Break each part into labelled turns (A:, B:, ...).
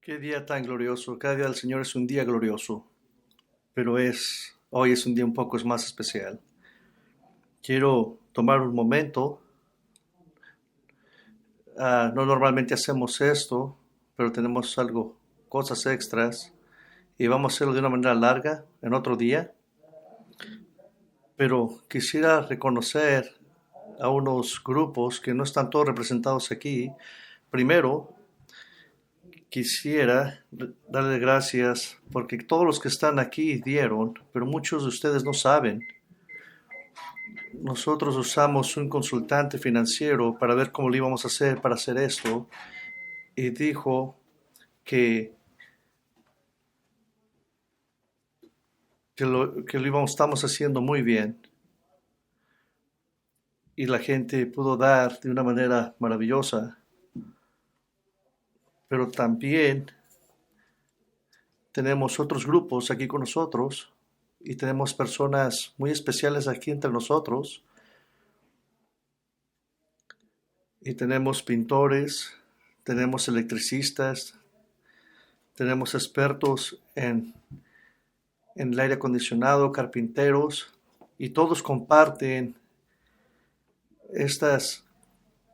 A: Qué día tan glorioso. Cada día del Señor es un día glorioso, pero hoy es un día un poco más especial. Quiero tomar un momento. No normalmente hacemos esto, pero tenemos cosas extras, y vamos a hacerlo de una manera larga en otro día. Pero quisiera reconocer a unos grupos que no están todos representados aquí. Primero, quisiera darle gracias porque todos los que están aquí dieron, pero muchos de ustedes no saben. Nosotros usamos un consultante financiero para ver cómo lo íbamos a hacer para hacer esto, y dijo que, estamos haciendo muy bien, y la gente pudo dar de una manera maravillosa. Pero también tenemos otros grupos aquí con nosotros, y tenemos personas muy especiales aquí entre nosotros, y tenemos pintores, tenemos electricistas, tenemos expertos en el aire acondicionado, carpinteros, y todos comparten estos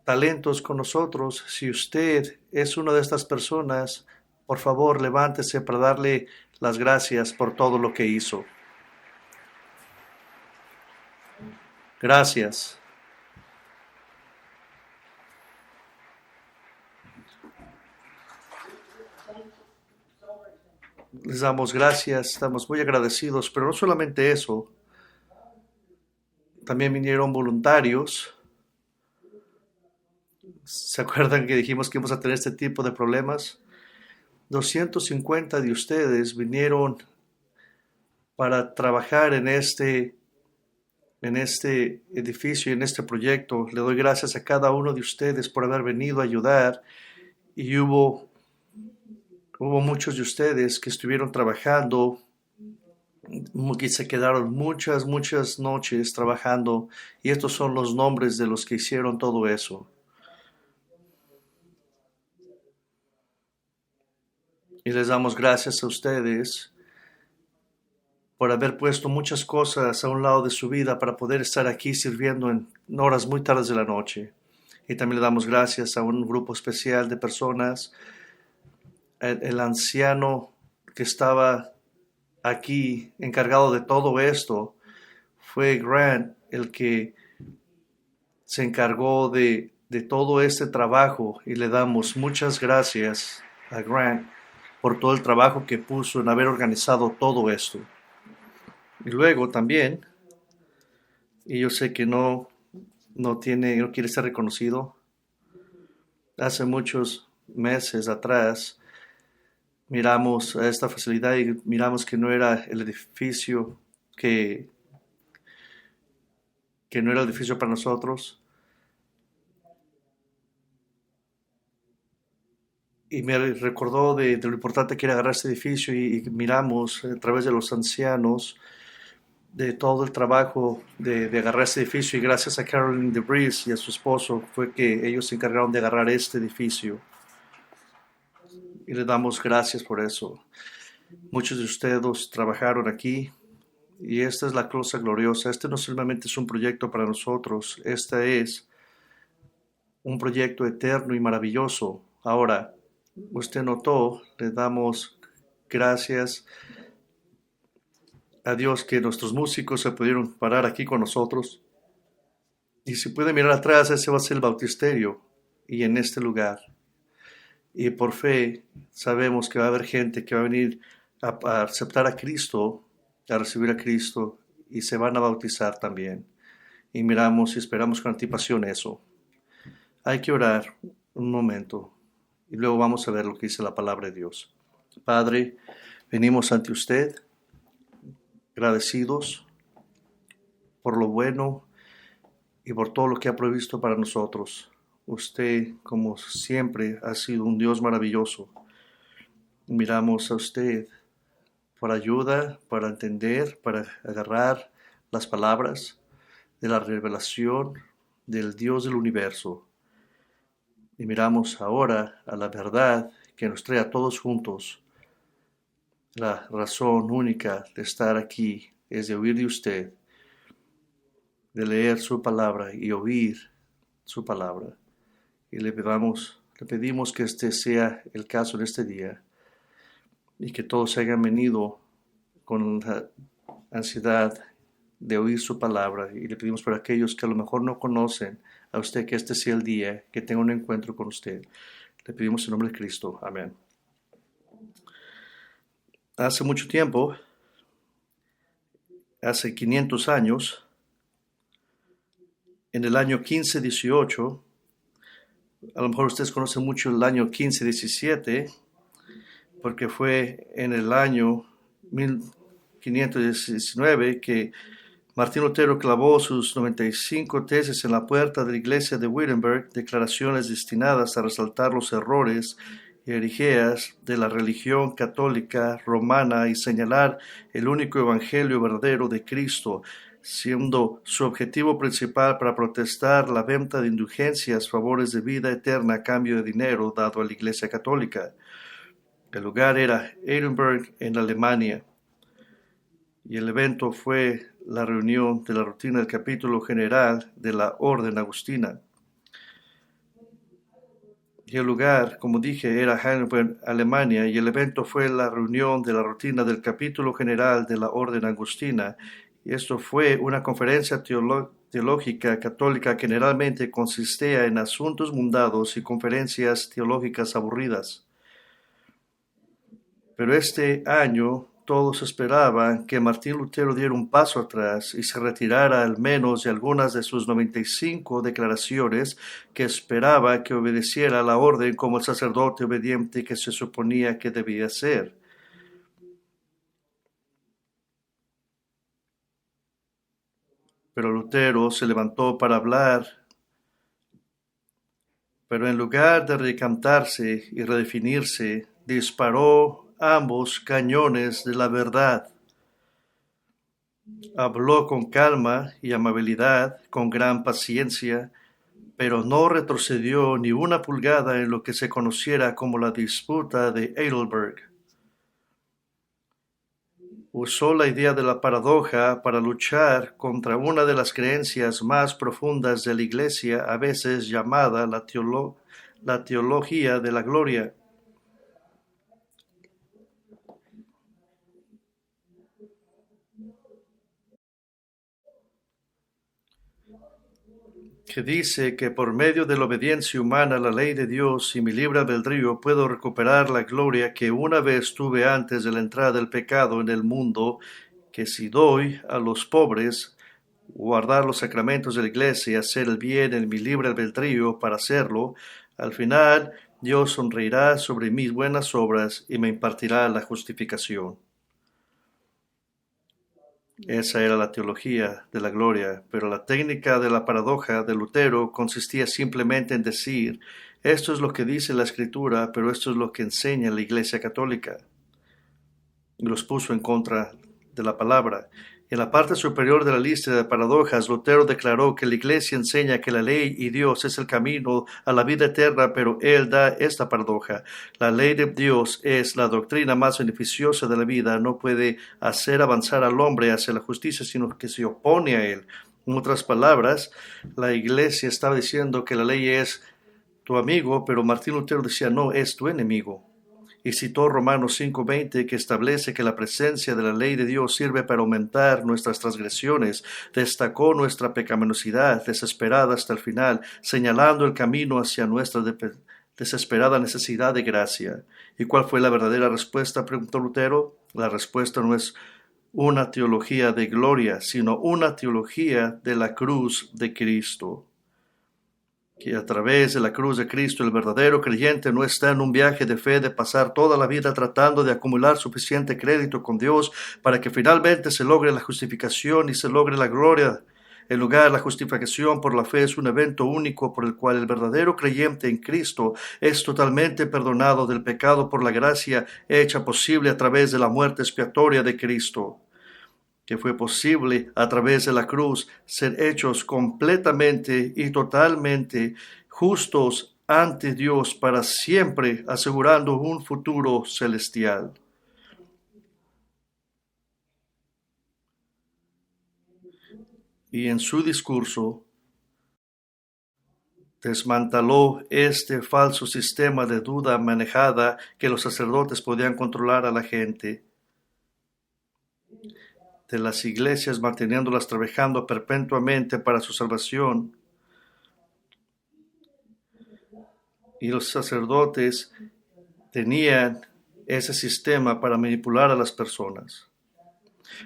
A: talentos con nosotros. Si usted es una de estas personas, por favor levántese para darle las gracias por todo lo que hizo. Gracias. Les damos gracias, estamos muy agradecidos, pero no solamente eso, también vinieron voluntarios. ¿Se acuerdan que dijimos que íbamos a tener este tipo de problemas? 250 de ustedes vinieron para trabajar en este edificio, en este proyecto. Le doy gracias a cada uno de ustedes por haber venido a ayudar, y hubo muchos de ustedes que estuvieron trabajando, que se quedaron muchas noches trabajando, y estos son los nombres de los que hicieron todo eso. Y les damos gracias a ustedes por haber puesto muchas cosas a un lado de su vida para poder estar aquí sirviendo en horas muy tardes de la noche. Y también le damos gracias a un grupo especial de personas. El anciano que estaba aquí encargado de todo esto fue Grant, el que se encargó de todo este trabajo, y le damos muchas gracias a Grant por todo el trabajo que puso en haber organizado todo esto. Y luego también, y yo sé que no quiere ser reconocido, hace muchos meses atrás miramos a esta facilidad y miramos que no era el edificio que no era el edificio para nosotros. Y me recordó de lo importante que era agarrar este edificio, y miramos a través de los ancianos de todo el trabajo de agarrar este edificio, y gracias a Carolyn DeVries y a su esposo fue que ellos se encargaron de agarrar este edificio, y le damos gracias por eso. Muchos de ustedes trabajaron aquí, y esta es la cosa gloriosa. Este no solamente es un proyecto para nosotros, este es un proyecto eterno y maravilloso. Ahora, usted notó, le damos gracias a Dios que nuestros músicos se pudieron parar aquí con nosotros. Y si puede mirar atrás, ese va a ser el bautisterio, y en este lugar. Y por fe sabemos que va a haber gente que va a venir a aceptar a Cristo, a recibir a Cristo, y se van a bautizar también. Y miramos y esperamos con anticipación eso. Hay que orar un momento, y luego vamos a ver lo que dice la palabra de Dios. Padre, venimos ante usted agradecidos por lo bueno y por todo lo que ha provisto para nosotros. Usted, como siempre, ha sido un Dios maravilloso. Miramos a usted por ayuda, para entender, para agarrar las palabras de la revelación del Dios del universo. Y miramos ahora a la verdad que nos trae a todos juntos. La razón única de estar aquí es de oír de usted, de leer su palabra y oír su palabra. Y le pedimos que este sea el caso en este día y que todos hayan venido con la ansiedad de oír su palabra. Y le pedimos para aquellos que a lo mejor no conocen a usted que este sea el día que tenga un encuentro con usted. Le pedimos en nombre de Cristo. Amén. Hace mucho tiempo, hace 500 años, en el año 1518, a lo mejor ustedes conocen mucho el año 1517, porque fue en el año 1519 que Martín Lutero clavó sus 95 tesis en la puerta de la iglesia de Wittenberg, declaraciones destinadas a resaltar los errores y herejías de la religión católica romana y señalar el único evangelio verdadero de Cristo, siendo su objetivo principal para protestar la venta de indulgencias, favores de vida eterna a cambio de dinero dado a la Iglesia Católica. El lugar era Edinburgh, en Alemania, y el evento fue la reunión de la rutina del capítulo general de la Orden Agustina. Y el lugar, como dije, era Heidelberg, Alemania, y el evento fue la reunión de la rutina del capítulo general de la Orden Agustina. Y esto fue una conferencia teológica católica que generalmente consistía en asuntos mundanos y conferencias teológicas aburridas. Pero este año todos esperaban que Martín Lutero diera un paso atrás y se retirara al menos de algunas de sus 95 declaraciones, que esperaba que obedeciera a la orden como el sacerdote obediente que se suponía que debía ser. Pero Lutero se levantó para hablar, pero en lugar de recantarse y redefinirse, disparó ambos cañones de la verdad. Habló con calma y amabilidad, con gran paciencia, pero no retrocedió ni una pulgada en lo que se conociera como la disputa de Heidelberg. Usó la idea de la paradoja para luchar contra una de las creencias más profundas de la Iglesia, a veces llamada la teología de la gloria. Que dice que por medio de la obediencia humana a la ley de Dios y mi libre albedrío puedo recuperar la gloria que una vez tuve antes de la entrada del pecado en el mundo, que si doy a los pobres, guardar los sacramentos de la iglesia y hacer el bien en mi libre albedrío para hacerlo, al final Dios sonreirá sobre mis buenas obras y me impartirá la justificación. Esa era la teología de la gloria, pero la técnica de la paradoja de Lutero consistía simplemente en decir: esto es lo que dice la Escritura, pero esto es lo que enseña la Iglesia Católica. Y los puso en contra de la palabra. En la parte superior de la lista de paradojas, Lutero declaró que la Iglesia enseña que la ley y Dios es el camino a la vida eterna, pero él da esta paradoja: la ley de Dios es la doctrina más beneficiosa de la vida, no puede hacer avanzar al hombre hacia la justicia, sino que se opone a él. En otras palabras, la Iglesia estaba diciendo que la ley es tu amigo, pero Martín Lutero decía: no, es tu enemigo. Y citó Romanos 5:20, que establece que la presencia de la ley de Dios sirve para aumentar nuestras transgresiones. Destacó nuestra pecaminosidad desesperada hasta el final, señalando el camino hacia nuestra desesperada necesidad de gracia. ¿Y cuál fue la verdadera respuesta?, preguntó Lutero. La respuesta no es una teología de gloria, sino una teología de la cruz de Cristo. Que a través de la cruz de Cristo el verdadero creyente no está en un viaje de fe de pasar toda la vida tratando de acumular suficiente crédito con Dios para que finalmente se logre la justificación y se logre la gloria. En lugar, la justificación por la fe es un evento único por el cual el verdadero creyente en Cristo es totalmente perdonado del pecado por la gracia hecha posible a través de la muerte expiatoria de Cristo, que fue posible a través de la cruz ser hechos completamente y totalmente justos ante Dios para siempre, asegurando un futuro celestial. Y en su discurso desmanteló este falso sistema de duda manejada que los sacerdotes podían controlar a la gente de las iglesias, manteniéndolas trabajando perpetuamente para su salvación. Y los sacerdotes tenían ese sistema para manipular a las personas.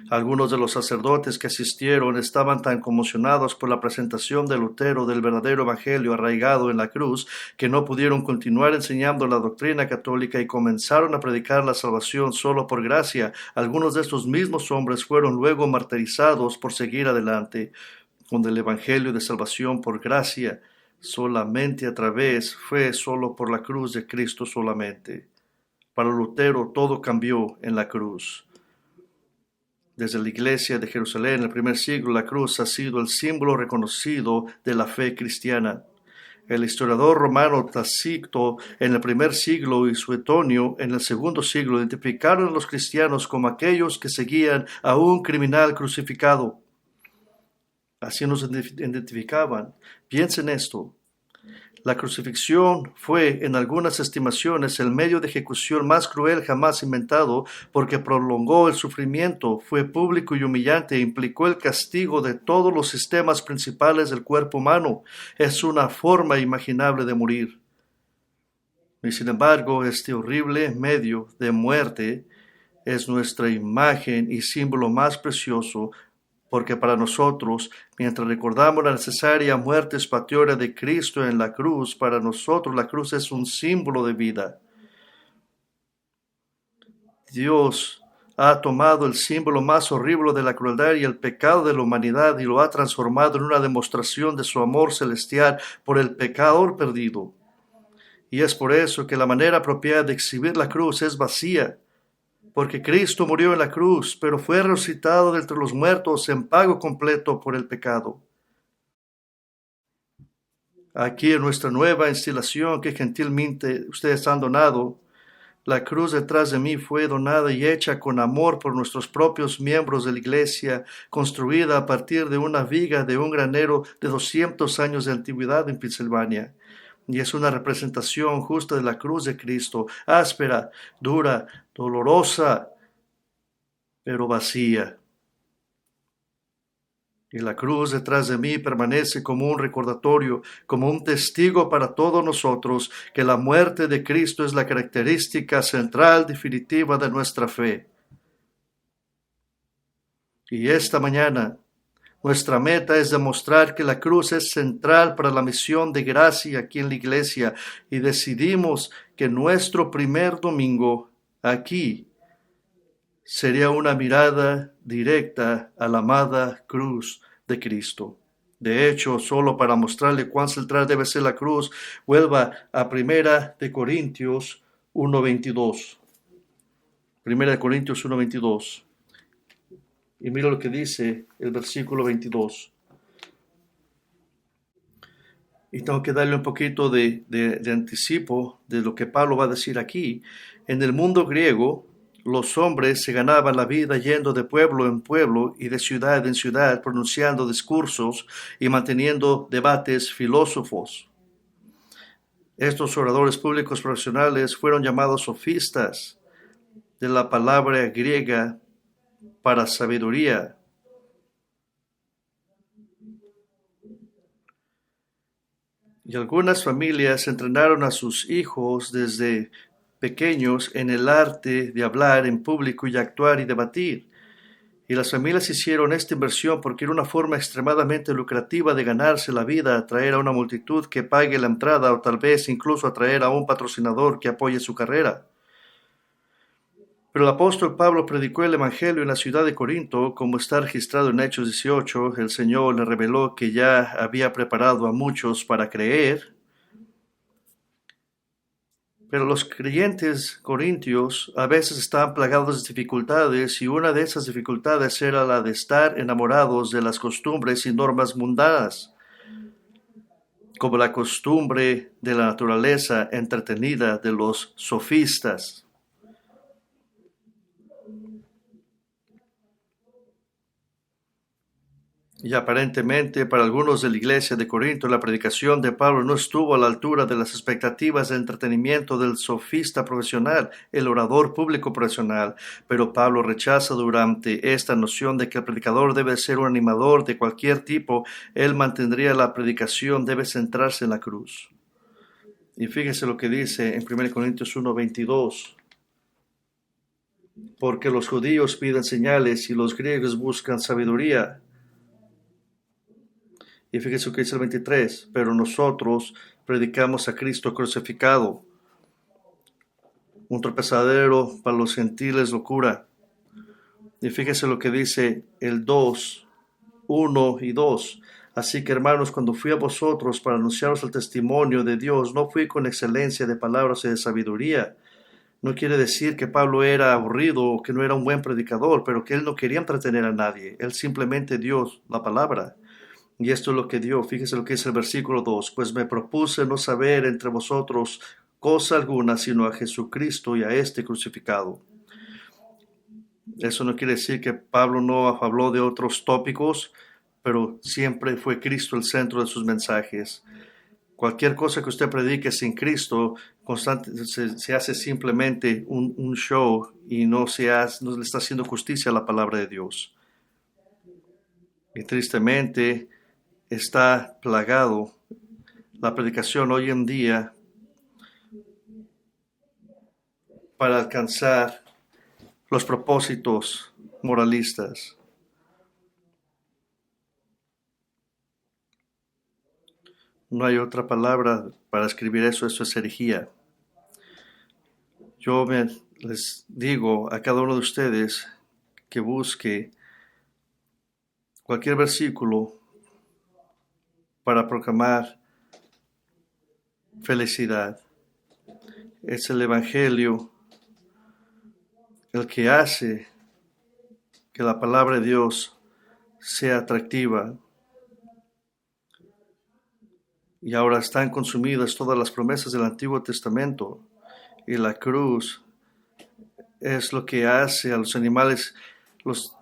A: Algunos de los sacerdotes que asistieron estaban tan conmocionados por la presentación de Lutero del verdadero evangelio arraigado en la cruz que no pudieron continuar enseñando la doctrina católica y comenzaron a predicar la salvación solo por gracia. Algunos de estos mismos hombres fueron luego martirizados por seguir adelante con el evangelio de salvación por gracia solamente a través, fue solo por la cruz de Cristo solamente. Para Lutero todo cambió en la cruz. Desde la iglesia de Jerusalén en el primer siglo, la cruz ha sido el símbolo reconocido de la fe cristiana. El historiador romano Tácito en el primer siglo y Suetonio en el segundo siglo identificaron a los cristianos como aquellos que seguían a un criminal crucificado. Así nos identificaban. Piensen esto. La crucifixión fue, en algunas estimaciones, el medio de ejecución más cruel jamás inventado, porque prolongó el sufrimiento, fue público y humillante e implicó el castigo de todos los sistemas principales del cuerpo humano. Es una forma imaginable de morir. Y sin embargo, este horrible medio de muerte es nuestra imagen y símbolo más precioso, porque para nosotros, mientras recordamos la necesaria muerte expiatoria de Cristo en la cruz, para nosotros la cruz es un símbolo de vida. Dios ha tomado el símbolo más horrible de la crueldad y el pecado de la humanidad y lo ha transformado en una demostración de su amor celestial por el pecador perdido. Y es por eso que la manera apropiada de exhibir la cruz es vacía, porque Cristo murió en la cruz, pero fue resucitado de entre los muertos en pago completo por el pecado. Aquí en nuestra nueva instalación que gentilmente ustedes han donado, la cruz detrás de mí fue donada y hecha con amor por nuestros propios miembros de la iglesia, construida a partir de una viga de un granero de 200 años de antigüedad en Pensilvania. Y es una representación justa de la cruz de Cristo, áspera, dura, dolorosa, pero vacía. Y la cruz detrás de mí permanece como un recordatorio, como un testigo para todos nosotros que la muerte de Cristo es la característica central definitiva de nuestra fe. Y esta mañana, nuestra meta es demostrar que la cruz es central para la misión de gracia aquí en la iglesia y decidimos que nuestro primer domingo aquí sería una mirada directa a la amada cruz de Cristo. De hecho, solo para mostrarle cuán central debe ser la cruz, vuelva a 1 Corintios 1:22. 1 Corintios 1:22. Y mira lo que dice el versículo 22. Y tengo que darle un poquito de anticipo de lo que Pablo va a decir aquí. En el mundo griego, los hombres se ganaban la vida yendo de pueblo en pueblo y de ciudad en ciudad, pronunciando discursos y manteniendo debates filósofos. Estos oradores públicos profesionales fueron llamados sofistas, de la palabra griega para sabiduría. Y algunas familias entrenaron a sus hijos desde pequeños en el arte de hablar en público y actuar y debatir. Y las familias hicieron esta inversión porque era una forma extremadamente lucrativa de ganarse la vida, atraer a una multitud que pague la entrada o tal vez incluso atraer a un patrocinador que apoye su carrera. Pero el apóstol Pablo predicó el evangelio en la ciudad de Corinto, como está registrado en Hechos 18. El Señor le reveló que ya había preparado a muchos para creer. Pero los creyentes corintios a veces estaban plagados de dificultades y una de esas dificultades era la de estar enamorados de las costumbres y normas mundanas. como la costumbre de la naturaleza entretenida de los sofistas. Y aparentemente para algunos de la iglesia de Corinto la predicación de Pablo no estuvo a la altura de las expectativas de entretenimiento del sofista profesional, el orador público profesional, pero Pablo rechaza durante esta noción de que el predicador debe ser un animador de cualquier tipo. Él mantendría la predicación debe centrarse en la cruz. Y fíjese lo que dice en 1 Corintios 1:22. Porque los judíos piden señales y los griegos buscan sabiduría. Y fíjese lo que dice el 23, pero nosotros predicamos a Cristo crucificado, un tropezadero para los gentiles, locura. Y fíjese lo que dice el 2, 1 y 2. Así que hermanos, cuando fui a vosotros para anunciaros el testimonio de Dios, no fui con excelencia de palabras y de sabiduría. No quiere decir que Pablo era aburrido o que no era un buen predicador, pero que él no quería entretener a nadie. Él simplemente dio la palabra. Y esto es lo que dio. Fíjese lo que dice el versículo 2. Pues me propuse no saber entre vosotros cosa alguna, sino a Jesucristo y a este crucificado. Eso no quiere decir que Pablo no habló de otros tópicos, pero siempre fue Cristo el centro de sus mensajes. Cualquier cosa que usted predique sin Cristo se hace simplemente un show y no le está haciendo justicia a la palabra de Dios. Y tristemente está plagado la predicación hoy en día para alcanzar los propósitos moralistas. No hay otra palabra para escribir eso es herejía. Yo les digo a cada uno de ustedes que busque cualquier versículo para proclamar felicidad. Es el Evangelio el que hace que la palabra de Dios sea atractiva. Y ahora están consumidas todas las promesas del Antiguo Testamento. Y la cruz es lo que hace a los animales, los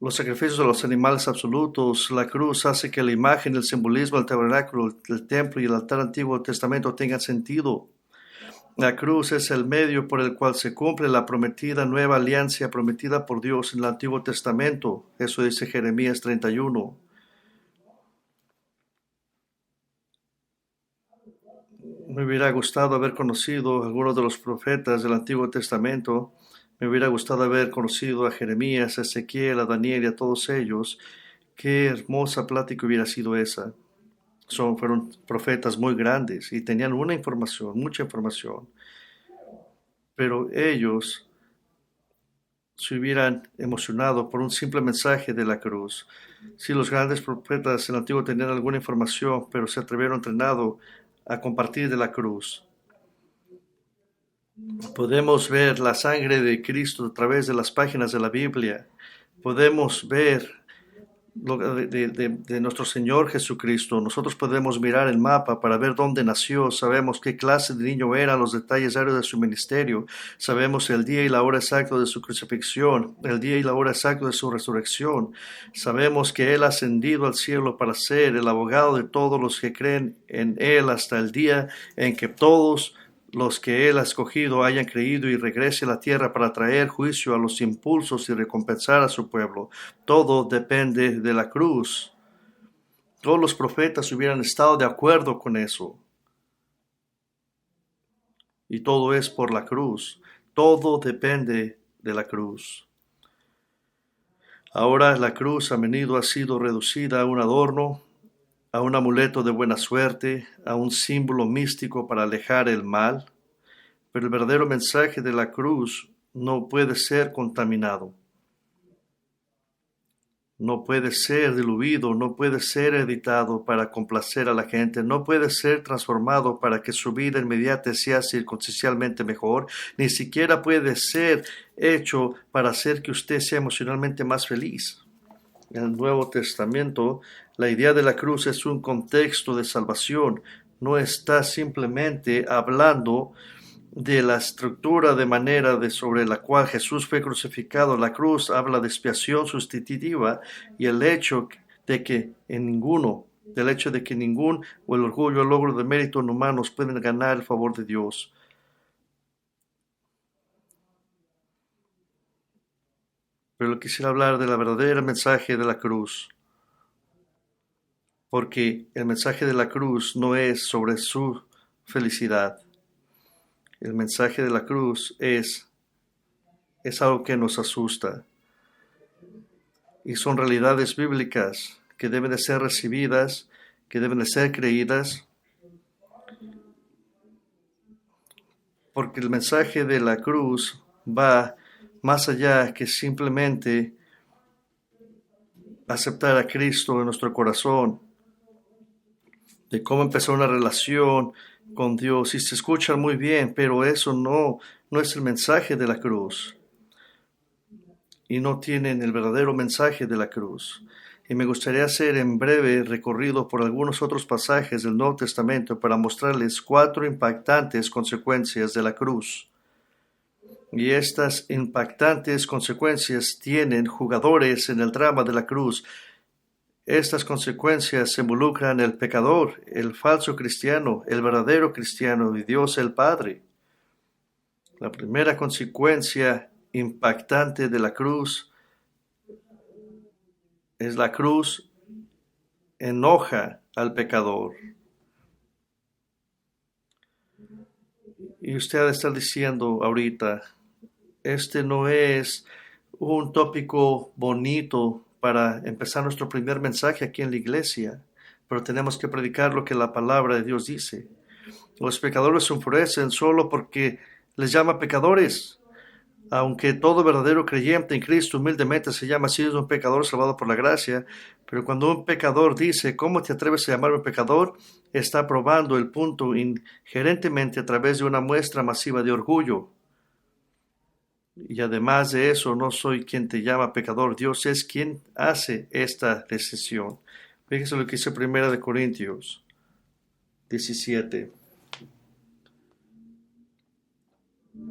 A: sacrificios de los animales absolutos. La cruz hace que la imagen, el simbolismo, el tabernáculo, el templo y el altar del Antiguo Testamento tengan sentido. La cruz es el medio por el cual se cumple la prometida nueva alianza prometida por Dios en el Antiguo Testamento. Eso dice Jeremías 31. Me hubiera gustado haber conocido a algunos de los profetas del Antiguo Testamento. Me hubiera gustado haber conocido a Jeremías, a Ezequiel, a Daniel y a todos ellos. Qué hermosa plática hubiera sido esa. Fueron profetas muy grandes y tenían mucha información. Pero ellos se hubieran emocionado por un simple mensaje de la cruz. Si los grandes profetas del Antiguo tenían alguna información, pero se atrevieron entrenado a compartir de la cruz. Podemos ver la sangre de Cristo a través de las páginas de la Biblia. Podemos ver de nuestro Señor Jesucristo. Nosotros podemos mirar el mapa para ver dónde nació. Sabemos qué clase de niño era, los detalles diarios de su ministerio. Sabemos el día y la hora exacta de su crucifixión, el día y la hora exacta de su resurrección. Sabemos que Él ha ascendido al cielo para ser el abogado de todos los que creen en Él hasta el día en que todos los que Él ha escogido hayan creído y regrese a la tierra para traer juicio a los impulsos y recompensar a su pueblo. Todo depende de la cruz. Todos los profetas hubieran estado de acuerdo con eso. Y todo es por la cruz. Todo depende de la cruz. Ahora la cruz a menudo ha sido reducida a un adorno, a un amuleto de buena suerte, a un símbolo místico para alejar el mal, pero el verdadero mensaje de la cruz no puede ser contaminado, no puede ser diluido, no puede ser editado para complacer a la gente, no puede ser transformado para que su vida inmediata sea circunstancialmente mejor, ni siquiera puede ser hecho para hacer que usted sea emocionalmente más feliz. En el Nuevo Testamento, la idea de la cruz es un contexto de salvación. No está simplemente hablando de la estructura de manera sobre la cual Jesús fue crucificado. La cruz habla de expiación sustitutiva y el hecho de que del hecho de que ningún o el orgullo o el logro de mérito en humanos pueden ganar el favor de Dios. Pero quisiera hablar del verdadero mensaje de la cruz, porque el mensaje de la cruz no es sobre su felicidad. El mensaje de la cruz es algo que nos asusta. Y son realidades bíblicas que deben de ser recibidas, que deben de ser creídas, porque el mensaje de la cruz va más allá que simplemente aceptar a Cristo en nuestro corazón, de cómo empezar una relación con Dios. Y se escucha muy bien, pero eso no es el mensaje de la cruz. Y no tienen el verdadero mensaje de la cruz. Y me gustaría hacer en breve recorrido por algunos otros pasajes del Nuevo Testamento para mostrarles 4 impactantes consecuencias de la cruz. Y estas impactantes consecuencias tienen jugadores en el drama de la cruz. Estas consecuencias involucran el pecador, el falso cristiano, el verdadero cristiano y Dios el Padre. La primera consecuencia impactante de la cruz es la cruz enoja al pecador. Y usted ha de estar diciendo ahorita, este no es un tópico bonito para empezar nuestro primer mensaje aquí en la iglesia, pero tenemos que predicar lo que la palabra de Dios dice. Los pecadores se enfurecen solo porque les llama pecadores. Aunque todo verdadero creyente en Cristo humildemente se llama así, es un pecador salvado por la gracia, pero cuando un pecador dice, ¿cómo te atreves a llamarme pecador?, está probando el punto inherentemente a través de una muestra masiva de orgullo. Y además de eso, no soy quien te llama pecador, Dios es quien hace esta decisión. Fíjese lo que dice 1 Corintios 17.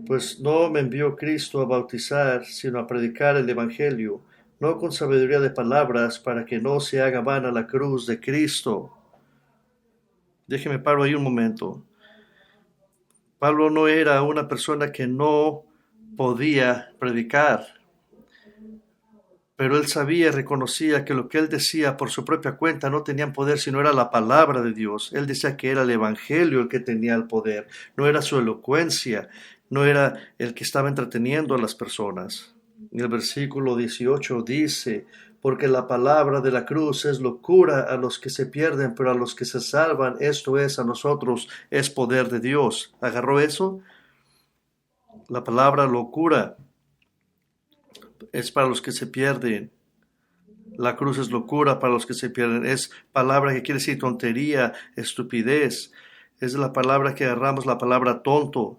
A: Pues no me envió Cristo a bautizar, sino a predicar el Evangelio, no con sabiduría de palabras, para que no se haga vana la cruz de Cristo. Déjeme paro ahí un momento. Pablo no era una persona que no podía predicar, pero él sabía y reconocía que lo que él decía por su propia cuenta no tenía poder, sino era la palabra de Dios. Él decía que era el Evangelio el que tenía el poder, no era su elocuencia, no era el que estaba entreteniendo a las personas. En el versículo 18 dice, porque la palabra de la cruz es locura a los que se pierden, pero a los que se salvan, esto es, a nosotros, es poder de Dios. ¿Agarró eso? La palabra locura es para los que se pierden. La cruz es locura para los que se pierden. Es palabra que quiere decir tontería, estupidez. Es la palabra que agarramos, la palabra tonto.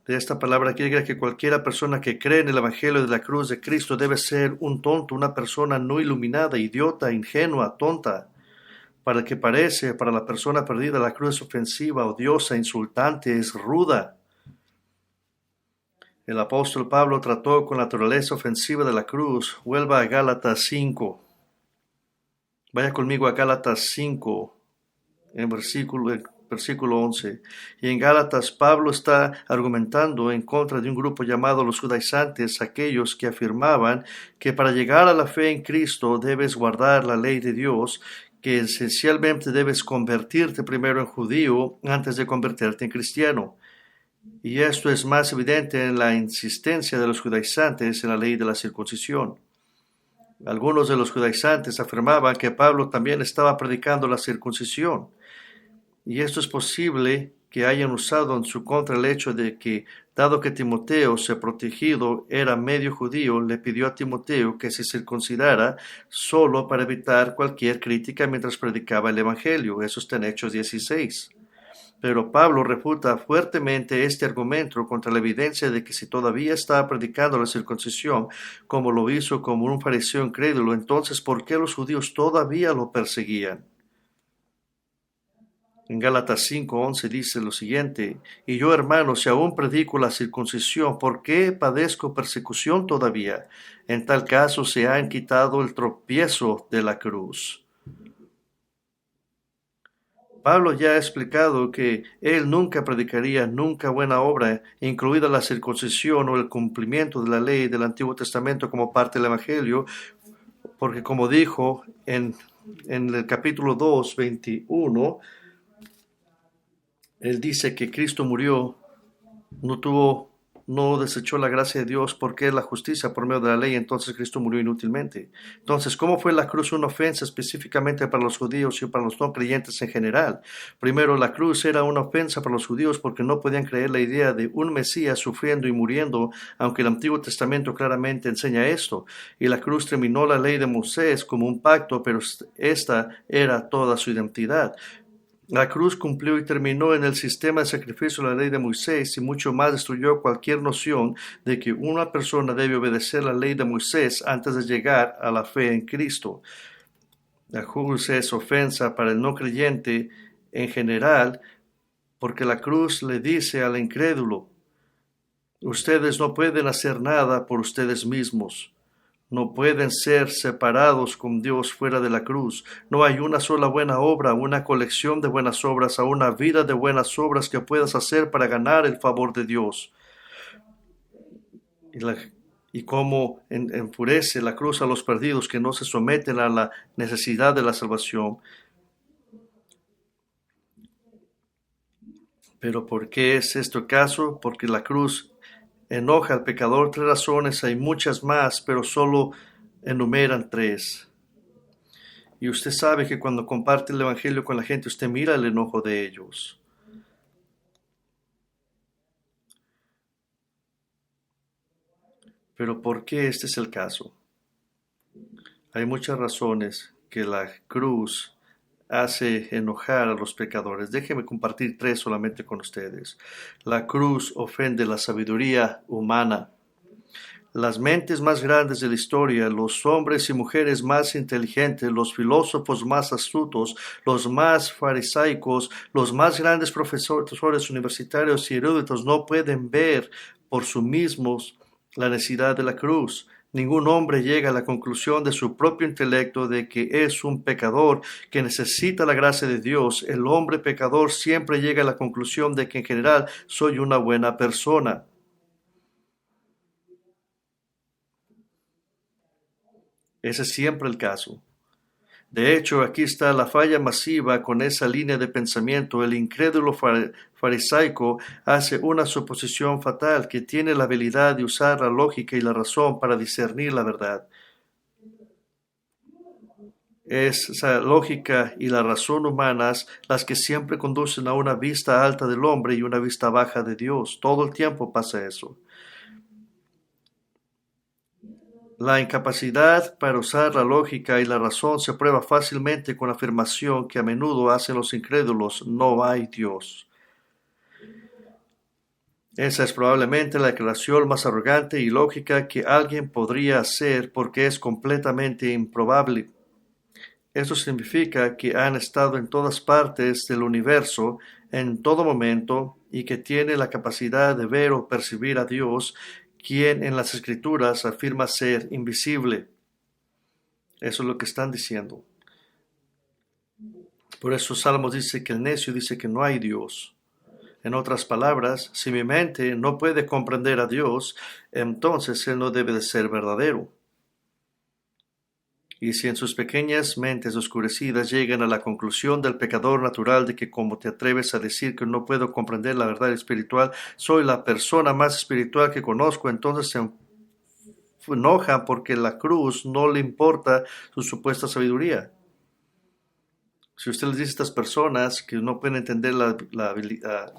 A: De esta palabra quiere decir que cualquiera persona que cree en el Evangelio de la cruz de Cristo debe ser un tonto, una persona no iluminada, idiota, ingenua, tonta. Para el que parece, para la persona perdida, la cruz es ofensiva, odiosa, insultante, es ruda. El apóstol Pablo trató con la naturaleza ofensiva de la cruz. Vuelva a Gálatas 5. Vaya conmigo a Gálatas 5, en versículo 11. Y en Gálatas Pablo está argumentando en contra de un grupo llamado los judaizantes, aquellos que afirmaban que para llegar a la fe en Cristo debes guardar la ley de Dios, que esencialmente debes convertirte primero en judío antes de convertirte en cristiano. Y esto es más evidente en la insistencia de los judaizantes en la ley de la circuncisión. Algunos de los judaizantes afirmaban que Pablo también estaba predicando la circuncisión. Y esto es posible que hayan usado en su contra el hecho de que, dado que Timoteo, su protegido, era medio judío, le pidió a Timoteo que se circuncidara solo para evitar cualquier crítica mientras predicaba el Evangelio. Eso está en Hechos 16. Pero Pablo refuta fuertemente este argumento contra la evidencia de que si todavía estaba predicando la circuncisión, como lo hizo como un fariseo incrédulo, entonces ¿por qué los judíos todavía lo perseguían? En Gálatas 5:11 dice lo siguiente: y yo, hermanos, si aún predico la circuncisión, ¿por qué padezco persecución todavía? En tal caso se han quitado el tropiezo de la cruz. Pablo ya ha explicado que él nunca predicaría nunca buena obra, incluida la circuncisión o el cumplimiento de la ley del Antiguo Testamento como parte del Evangelio, porque como dijo en el capítulo 2, 21, él dice que Cristo murió, no desechó la gracia de Dios porque es la justicia por medio de la ley, entonces Cristo murió inútilmente. Entonces, ¿cómo fue la cruz una ofensa específicamente para los judíos y para los no creyentes en general? Primero, la cruz era una ofensa para los judíos porque no podían creer la idea de un Mesías sufriendo y muriendo, aunque el Antiguo Testamento claramente enseña esto. Y la cruz terminó la ley de Moisés como un pacto, pero esta era toda su identidad. La cruz cumplió y terminó en el sistema de sacrificio de la ley de Moisés y mucho más destruyó cualquier noción de que una persona debe obedecer la ley de Moisés antes de llegar a la fe en Cristo. La cruz es ofensa para el no creyente en general porque la cruz le dice al incrédulo: ustedes no pueden hacer nada por ustedes mismos. No pueden ser separados con Dios fuera de la cruz. No hay una sola buena obra, una colección de buenas obras, o una vida de buenas obras que puedas hacer para ganar el favor de Dios. Y cómo enfurece la cruz a los perdidos que no se someten a la necesidad de la salvación. Pero ¿por qué es esto el caso? Porque la cruz enoja al pecador. 3 razones, hay muchas más, pero solo enumeran 3. Y usted sabe que cuando comparte el Evangelio con la gente, usted mira el enojo de ellos. Pero ¿por qué este es el caso? Hay muchas razones que la cruz hace enojar a los pecadores. Déjenme compartir 3 solamente con ustedes. La cruz ofende la sabiduría humana. Las mentes más grandes de la historia, los hombres y mujeres más inteligentes, los filósofos más astutos, los más farisaicos, los más grandes profesores universitarios y eruditos no pueden ver por sí mismos la necesidad de la cruz. Ningún hombre llega a la conclusión de su propio intelecto de que es un pecador que necesita la gracia de Dios. El hombre pecador siempre llega a la conclusión de que en general soy una buena persona. Ese es siempre el caso. De hecho, aquí está la falla masiva con esa línea de pensamiento. El incrédulo farisaico hace una suposición fatal que tiene la habilidad de usar la lógica y la razón para discernir la verdad. Es esa lógica y la razón humanas las que siempre conducen a una vista alta del hombre y una vista baja de Dios. Todo el tiempo pasa eso. La incapacidad para usar la lógica y la razón se prueba fácilmente con la afirmación que a menudo hacen los incrédulos: no hay Dios. Esa es probablemente la declaración más arrogante y lógica que alguien podría hacer porque es completamente improbable. Eso significa que han estado en todas partes del universo, en todo momento, y que tiene la capacidad de ver o percibir a Dios, quien en las Escrituras afirma ser invisible. Eso es lo que están diciendo. Por eso Salmos dice que el necio dice que no hay Dios. En otras palabras, si mi mente no puede comprender a Dios, entonces Él no debe de ser verdadero. Y si en sus pequeñas mentes oscurecidas llegan a la conclusión del pecador natural de que como te atreves a decir que no puedo comprender la verdad espiritual, soy la persona más espiritual que conozco, entonces se enojan porque la cruz no le importa su supuesta sabiduría. Si usted les dice a estas personas que no pueden entender lo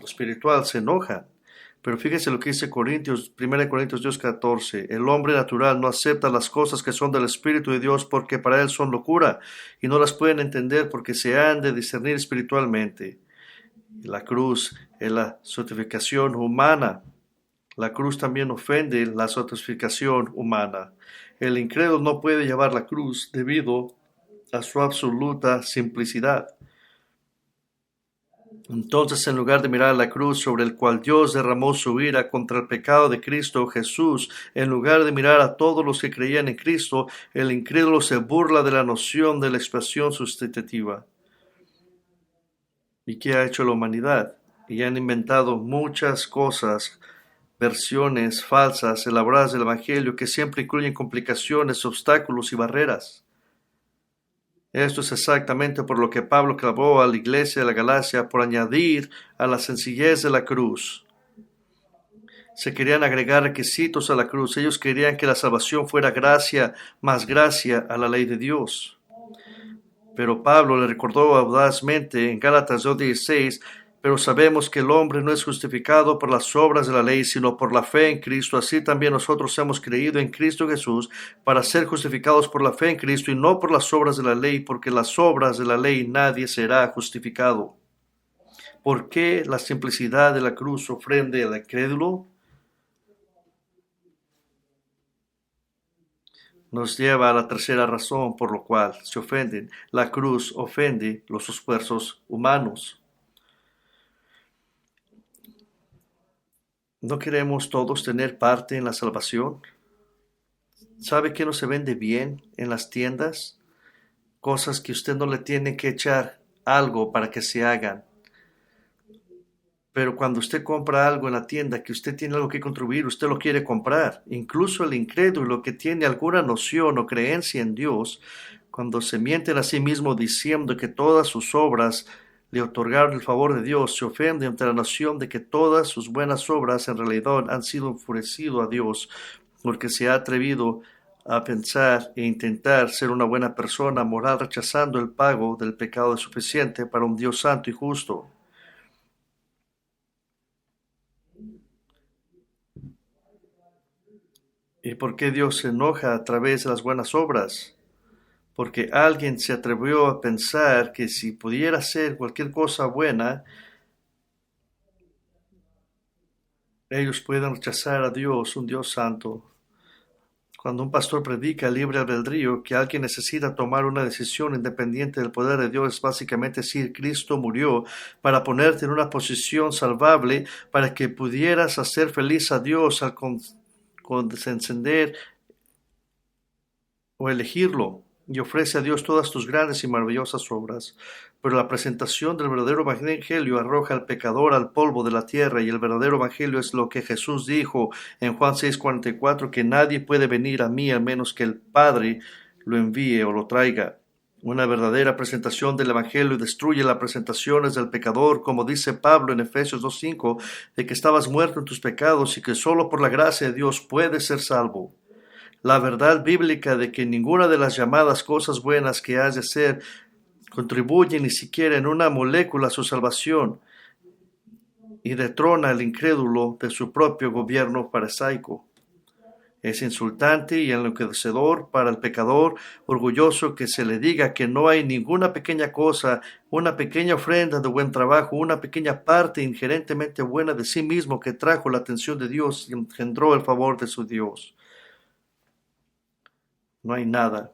A: espiritual, se enojan. Pero fíjese lo que dice 1 Corintios 2:14. El hombre natural no acepta las cosas que son del Espíritu de Dios porque para él son locura y no las pueden entender porque se han de discernir espiritualmente. La cruz es la certificación humana. La cruz también ofende la certificación humana. El incrédulo no puede llevar la cruz debido a su absoluta simplicidad. Entonces, en lugar de mirar la cruz sobre el cual Dios derramó su ira contra el pecado de Cristo Jesús, en lugar de mirar a todos los que creían en Cristo, el incrédulo se burla de la noción de la expresión sustitutiva. ¿Y qué ha hecho la humanidad? Y han inventado muchas cosas, versiones falsas elaboradas del Evangelio que siempre incluyen complicaciones, obstáculos y barreras. Esto es exactamente por lo que Pablo clamó a la iglesia de la Galacia por añadir a la sencillez de la cruz. Se querían agregar requisitos a la cruz. Ellos querían que la salvación fuera gracia más gracia a la ley de Dios. Pero Pablo le recordó audazmente en Gálatas 2:16, pero sabemos que el hombre no es justificado por las obras de la ley, sino por la fe en Cristo. Así también nosotros hemos creído en Cristo Jesús para ser justificados por la fe en Cristo y no por las obras de la ley, porque las obras de la ley nadie será justificado. ¿Por qué la simplicidad de la cruz ofende al incrédulo? Nos lleva a la tercera razón por la cual se ofenden. La cruz ofende los esfuerzos humanos. ¿No queremos todos tener parte en la salvación? ¿Sabe que no se vende bien en las tiendas? Cosas que usted no le tiene que echar algo para que se hagan. Pero cuando usted compra algo en la tienda, que usted tiene algo que contribuir, usted lo quiere comprar. Incluso el incrédulo que tiene alguna noción o creencia en Dios, cuando se mienten a sí mismo diciendo que todas sus obras le otorgaron el favor de Dios, se ofende ante la noción de que todas sus buenas obras en realidad han sido enfurecido a Dios, porque se ha atrevido a pensar e intentar ser una buena persona moral, rechazando el pago del pecado suficiente para un Dios santo y justo. ¿Y por qué Dios se enoja a través de las buenas obras? Porque alguien se atrevió a pensar que si pudiera hacer cualquier cosa buena, ellos pueden rechazar a Dios, un Dios santo. Cuando un pastor predica el libre albedrío, que alguien necesita tomar una decisión independiente del poder de Dios, es básicamente decir, Cristo murió para ponerte en una posición salvable para que pudieras hacer feliz a Dios al condescender o elegirlo, y ofrece a Dios todas tus grandes y maravillosas obras. Pero la presentación del verdadero evangelio arroja al pecador al polvo de la tierra, y el verdadero evangelio es lo que Jesús dijo en Juan 6:44, que nadie puede venir a mí a menos que el Padre lo envíe o lo traiga. Una verdadera presentación del Evangelio destruye las presentaciones del pecador, como dice Pablo en Efesios 2:5, de que estabas muerto en tus pecados y que solo por la gracia de Dios puedes ser salvo. La verdad bíblica de que ninguna de las llamadas cosas buenas que has de hacer contribuye ni siquiera en una molécula a su salvación y detrona al incrédulo de su propio gobierno farisaico. Es insultante y enloquecedor para el pecador orgulloso que se le diga que no hay ninguna pequeña cosa, una pequeña ofrenda de buen trabajo, una pequeña parte inherentemente buena de sí mismo que trajo la atención de Dios y engendró el favor de su Dios. No hay nada.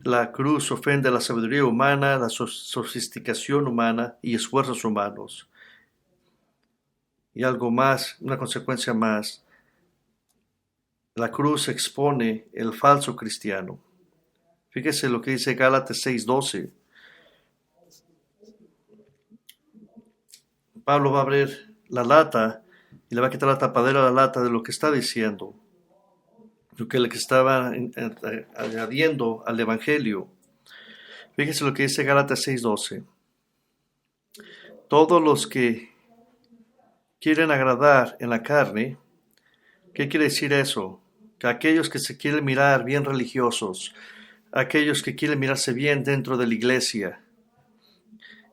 A: La cruz ofende la sabiduría humana, la sofisticación humana y esfuerzos humanos. Y algo más, una consecuencia más, la cruz expone el falso cristiano. Fíjese lo que dice Gálatas 6:12. Pablo va a abrir la lata y le va a quitar la tapadera a la lata de lo que está diciendo, lo que le estaba añadiendo al Evangelio. Fíjese lo que dice Gálatas 6:12. Todos los que quieren agradar en la carne, ¿qué quiere decir eso? Que aquellos que se quieren mirar bien religiosos, aquellos que quieren mirarse bien dentro de la iglesia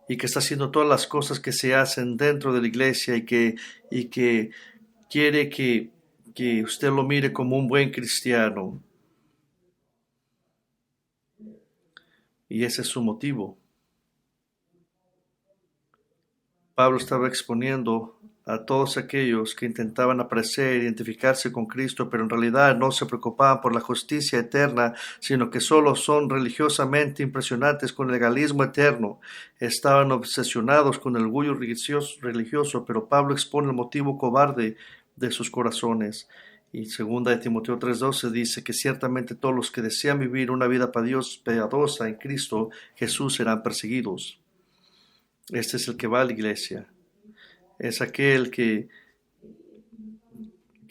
A: y que está haciendo todas las cosas que se hacen dentro de la iglesia y que quiere que usted lo mire como un buen cristiano. Y ese es su motivo. Pablo estaba exponiendo a todos aquellos que intentaban aparecer, identificarse con Cristo, pero en realidad no se preocupaban por la justicia eterna, sino que solo son religiosamente impresionantes con el legalismo eterno. Estaban obsesionados con el orgullo religioso, pero Pablo expone el motivo cobarde de sus corazones. Y segunda de Timoteo 3:12 dice que ciertamente todos los que desean vivir una vida para Dios piadosa en Cristo Jesús serán perseguidos. Este es el que va a la iglesia. Es aquel que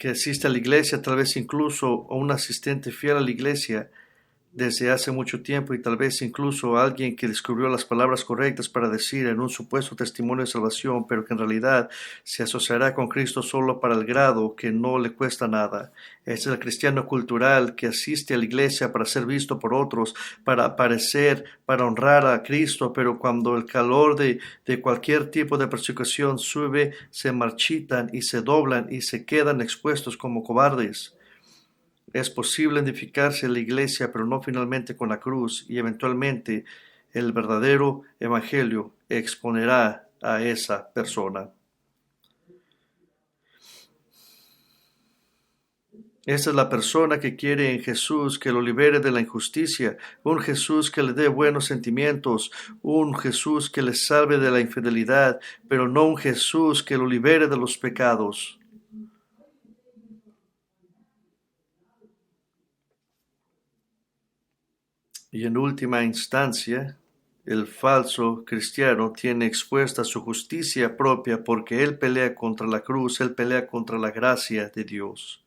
A: asiste a la iglesia, tal vez incluso un asistente fiel a la iglesia desde hace mucho tiempo y tal vez incluso alguien que descubrió las palabras correctas para decir en un supuesto testimonio de salvación, pero que en realidad se asociará con Cristo solo para el grado que no le cuesta nada. Este es el cristiano cultural que asiste a la iglesia para ser visto por otros, para aparecer, para honrar a Cristo, pero cuando el calor de cualquier tipo de persecución sube, se marchitan y se doblan y se quedan expuestos como cobardes. Es posible identificarse en la iglesia, pero no finalmente con la cruz, y eventualmente el verdadero evangelio exponerá a esa persona. Esta es la persona que quiere en Jesús que lo libere de la injusticia, un Jesús que le dé buenos sentimientos, un Jesús que le salve de la infidelidad, pero no un Jesús que lo libere de los pecados. Y en última instancia, el falso cristiano tiene expuesta su justicia propia porque él pelea contra la cruz, él pelea contra la gracia de Dios.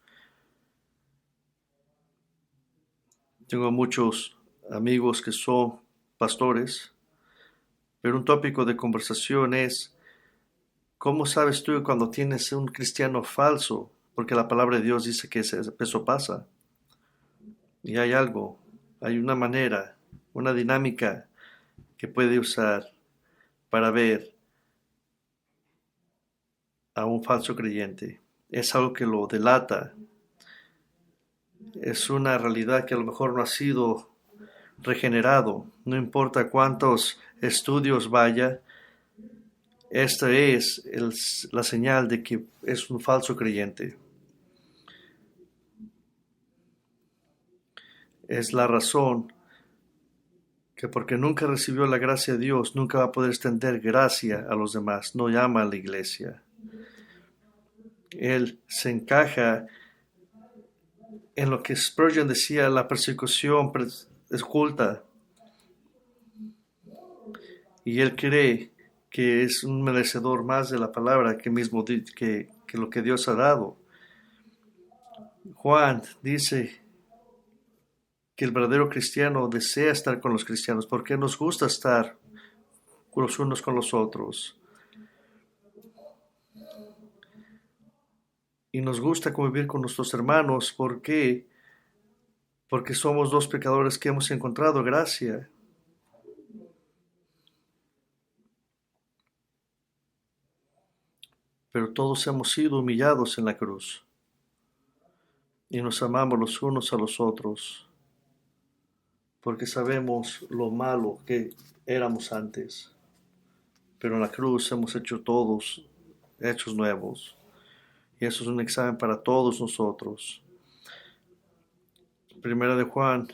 A: Tengo muchos amigos que son pastores, pero un tópico de conversación es, ¿cómo sabes tú cuando tienes un cristiano falso? Porque la palabra de Dios dice que eso pasa. Y hay algo, hay una manera, una dinámica que puede usar para ver a un falso creyente. Es algo que lo delata. Es una realidad que a lo mejor no ha sido regenerado. No importa cuántos estudios vaya, esta es la señal de que es un falso creyente. Es la razón que porque nunca recibió la gracia de Dios, nunca va a poder extender gracia a los demás. No llama a la iglesia. Él se encaja en lo que Spurgeon decía, la persecución oculta. Y él cree que es un merecedor más de la palabra que lo que Dios ha dado. Juan dice que el verdadero cristiano desea estar con los cristianos porque nos gusta estar los unos con los otros. Y nos gusta convivir con nuestros hermanos. ¿Por qué? Porque somos dos pecadores que hemos encontrado gracia. Pero todos hemos sido humillados en la cruz. Y nos amamos los unos a los otros. Porque sabemos lo malo que éramos antes. Pero en la cruz hemos hecho todos hechos nuevos. Y eso es un examen para todos nosotros. Primera de Juan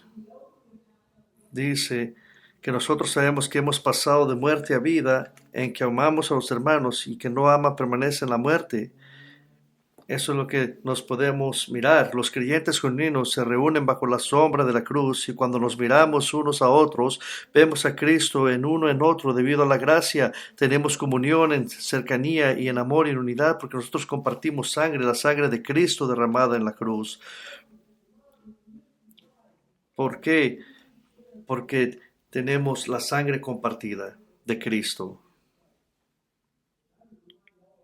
A: dice que nosotros sabemos que hemos pasado de muerte a vida, en que amamos a los hermanos y que no ama permanece en la muerte. Eso es lo que nos podemos mirar. Los creyentes genuinos se reúnen bajo la sombra de la cruz y cuando nos miramos unos a otros, vemos a Cristo en uno en otro debido a la gracia. Tenemos comunión en cercanía y en amor y en unidad porque nosotros compartimos sangre, la sangre de Cristo derramada en la cruz. ¿Por qué? Porque tenemos la sangre compartida de Cristo.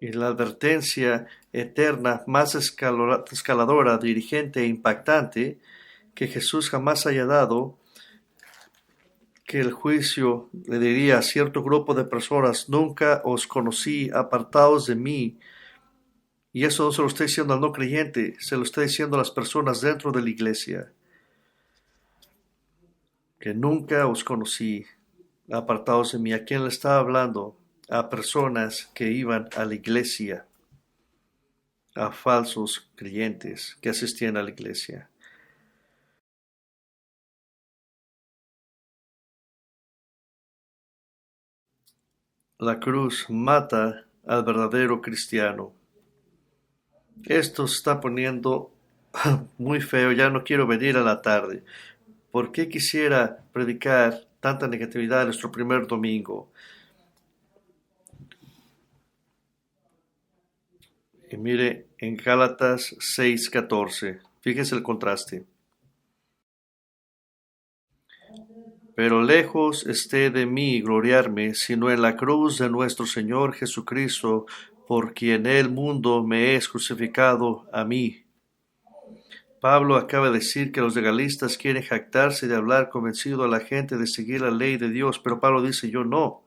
A: Y la advertencia eterna más escaladora, dirigente e impactante que Jesús jamás haya dado, que el juicio le diría a cierto grupo de personas, nunca os conocí, apartados de mí. Y eso no se lo está diciendo al no creyente, se lo está diciendo a las personas dentro de la iglesia. Que nunca os conocí, apartados de mí. ¿A quién le está hablando? a personas que iban a la iglesia, a falsos creyentes que asistían a la iglesia. La cruz mata al verdadero cristiano. Esto se está poniendo muy feo, ya no quiero venir a la tarde. ¿Por qué quisiera predicar tanta negatividad en nuestro primer domingo? Y mire, en Gálatas 6:14, fíjese el contraste. Pero lejos esté de mí gloriarme, sino en la cruz de nuestro Señor Jesucristo, por quien el mundo me es crucificado a mí. Pablo acaba de decir que los legalistas quieren jactarse de hablar convencido a la gente de seguir la ley de Dios, pero Pablo dice, yo no.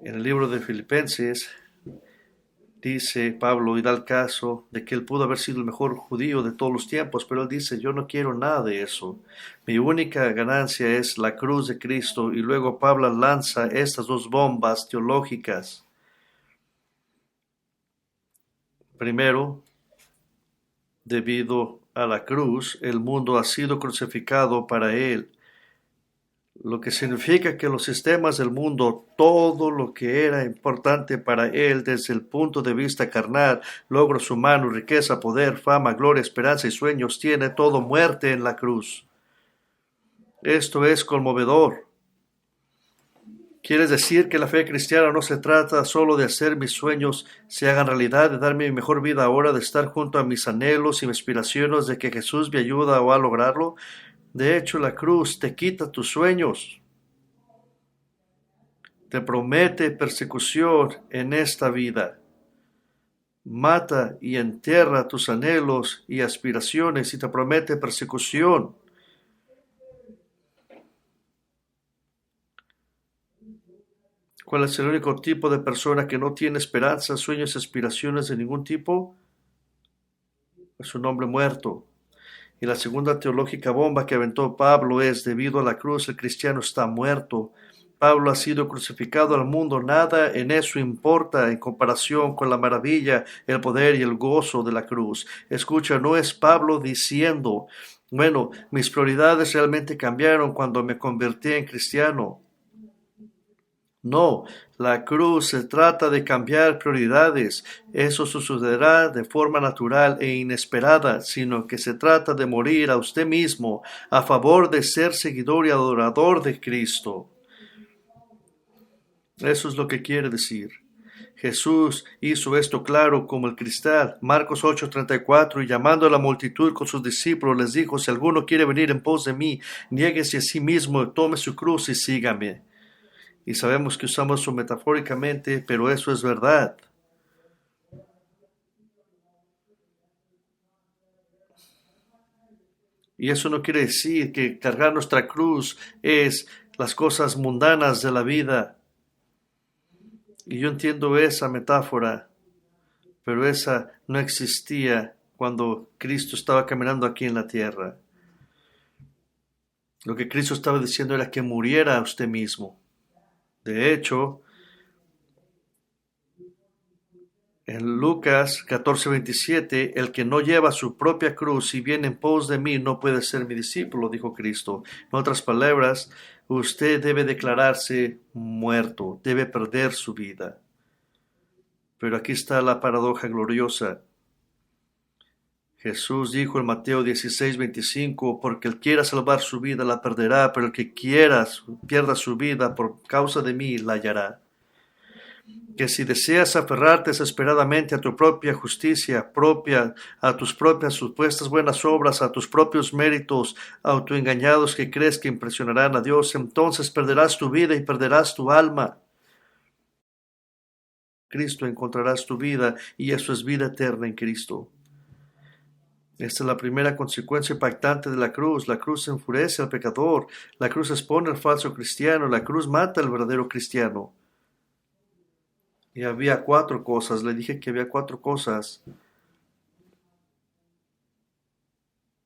A: En el libro de Filipenses dice Pablo y da el caso de que él pudo haber sido el mejor judío de todos los tiempos, pero él dice, yo no quiero nada de eso. Mi única ganancia es la cruz de Cristo. Y luego Pablo lanza estas dos bombas teológicas. Primero, debido a la cruz, el mundo ha sido crucificado para él, lo que significa que los sistemas del mundo, todo lo que era importante para él desde el punto de vista carnal, logros humanos, riqueza, poder, fama, gloria, esperanza y sueños, tiene todo muerte en la cruz. Esto es conmovedor. ¿Quieres decir que la fe cristiana no se trata solo de hacer mis sueños se hagan realidad, de darme mi mejor vida ahora, de estar junto a mis anhelos y mis aspiraciones, de que Jesús me ayuda o a lograrlo? De hecho, la cruz te quita tus sueños. Te promete persecución en esta vida. Mata y entierra tus anhelos y aspiraciones y te promete persecución. ¿Cuál es el único tipo de persona que no tiene esperanzas, sueños y aspiraciones de ningún tipo? Es un hombre muerto. Y la segunda teológica bomba que aventó Pablo es, debido a la cruz, el cristiano está muerto. Pablo ha sido crucificado al mundo, nada en eso importa en comparación con la maravilla, el poder y el gozo de la cruz. Escucha, no es Pablo diciendo, bueno, mis prioridades realmente cambiaron cuando me convertí en cristiano. No, la cruz se trata de cambiar prioridades. Eso sucederá de forma natural e inesperada, sino que se trata de morir a usted mismo a favor de ser seguidor y adorador de Cristo. Eso es lo que quiere decir. Jesús hizo esto claro como el cristal. Marcos 8:34, y llamando a la multitud con sus discípulos les dijo, si alguno quiere venir en pos de mí, niéguese a sí mismo, tome su cruz y sígame. Y sabemos que usamos eso metafóricamente, pero eso es verdad. Y eso no quiere decir que cargar nuestra cruz es las cosas mundanas de la vida. Y yo entiendo esa metáfora, pero esa no existía cuando Cristo estaba caminando aquí en la tierra. Lo que Cristo estaba diciendo era que muriera a usted mismo. De hecho, en Lucas 14:27, el que no lleva su propia cruz y viene en pos de mí no puede ser mi discípulo, dijo Cristo. En otras palabras, usted debe declararse muerto, debe perder su vida. Pero aquí está la paradoja gloriosa. Jesús dijo en Mateo 16:25, porque el que quiera salvar su vida la perderá, pero el que pierda su vida por causa de mí la hallará. Que si deseas aferrarte desesperadamente a tu propia justicia propia, a tus propias supuestas buenas obras, a tus propios méritos autoengañados que crees que impresionarán a Dios, entonces perderás tu vida y perderás tu alma. Cristo encontrarás tu vida y eso es vida eterna en Cristo. Esta es la primera consecuencia impactante de la cruz. La cruz enfurece al pecador, la cruz expone al falso cristiano, la cruz mata al verdadero cristiano. Y había 4 cosas, le dije que había 4 cosas.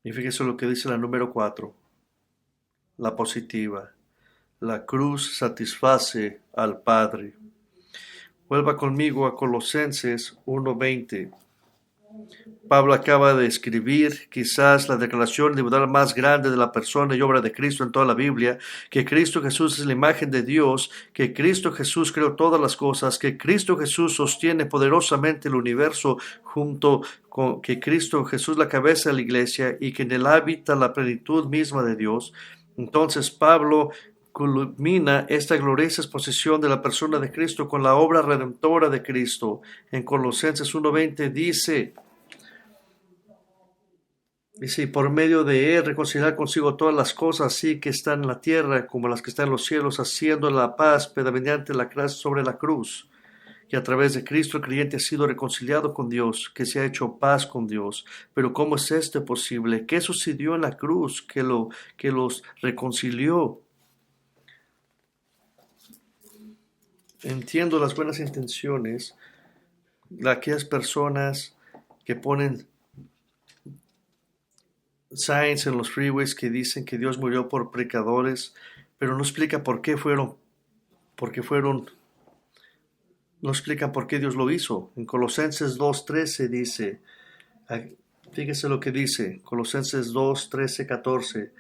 A: Y fíjese lo que dice la número 4, la positiva. La cruz satisface al Padre. Vuelva conmigo a Colosenses 1:20. Pablo acaba de escribir quizás la declaración individual más grande de la persona y obra de Cristo en toda la Biblia, que Cristo Jesús es la imagen de Dios, que Cristo Jesús creó todas las cosas, que Cristo Jesús sostiene poderosamente el universo junto con que Cristo Jesús la cabeza de la iglesia y que en él habita la plenitud misma de Dios. Entonces Pablo culmina esta gloriosa exposición de la persona de Cristo con la obra redentora de Cristo. En Colosenses 1:20 dice, y por medio de él reconciliar consigo todas las cosas, así que están en la tierra como las que están en los cielos, haciendo la paz mediante la gracia sobre la cruz. Y a través de Cristo el creyente ha sido reconciliado con Dios, que se ha hecho paz con Dios. Pero ¿cómo es esto posible? ¿Qué sucedió en la cruz que los reconcilió? Entiendo las buenas intenciones de aquellas personas que ponen signs en los freeways que dicen que Dios murió por pecadores, pero no explica por qué no explican por qué Dios lo hizo. En Colosenses 2:13 dice, fíjese lo que dice, Colosenses 2:13, 14.